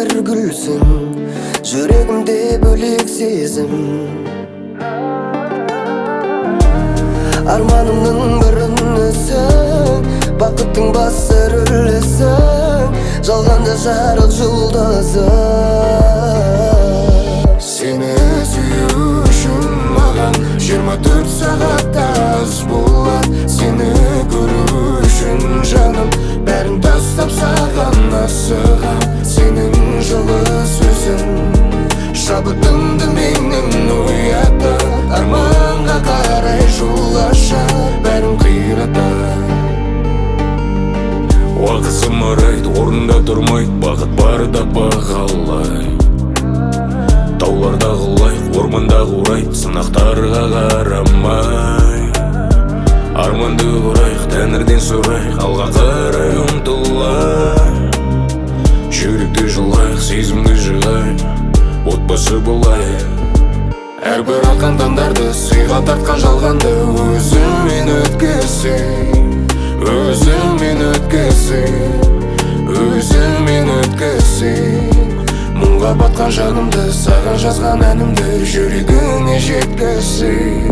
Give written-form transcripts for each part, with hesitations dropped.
бір гүлсің, жүрегімде бөлек сезім. Арманымның бірінісің, бақыттың басы рөлісің, жалғанда жарық жұлдызы. Сені сүю үшін маған 24 сағатта аз болады. Сені көру үшін жаным бәрін тастап саған асығам. Сенің жылы сөзің шабытымды менің оятады. Арманға қарай жол ашар, бәрін қиратады. Уақыт зымырайды, орнында тұрмайды, бақыт барда бағалай. Тауларда құлай, орманда қурайды, сынақтарға қарамай. Арманды құрайық, тәңірден сұрайық, алға қарай ұмтылайық. Жүректі жылайық, сезімді жығайық, отбасы болайық. Әрбір атқан таңдарды сыйға тартқан жалғанды өзіңмен өткізсең, өзіңмен өткізсең, өзіңмен өткізсең. Мұңға батқан жанымды, саған жазған әнімді жүрегіңе жеткізсең,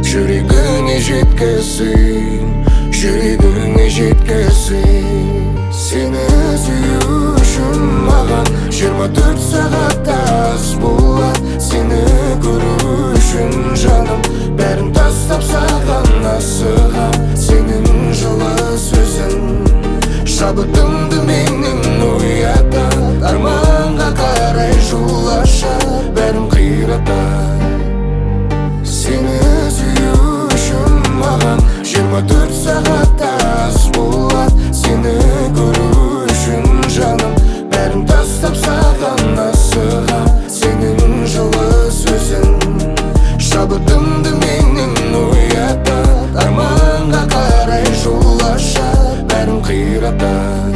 жүрегіңе жеткізсең, жүрегіңе жеткізсең. Сені сүю үшін маған 24 сағатта аз болады. Сені көру үшін жаным бәрін тастап саған асығам. Сенің жылы сөзің шабытымды менің оятады. Арманға қарай жол ашар, бәрін қиратады. Сені сүю үшін маған 24 сағатта аз болады. Сені көру үшін жаным бәрін тастап саған асығам. Сенің жылы сөзің шабытымды менің оятады. Арманға қарай жол ашар, бәрін қиратады.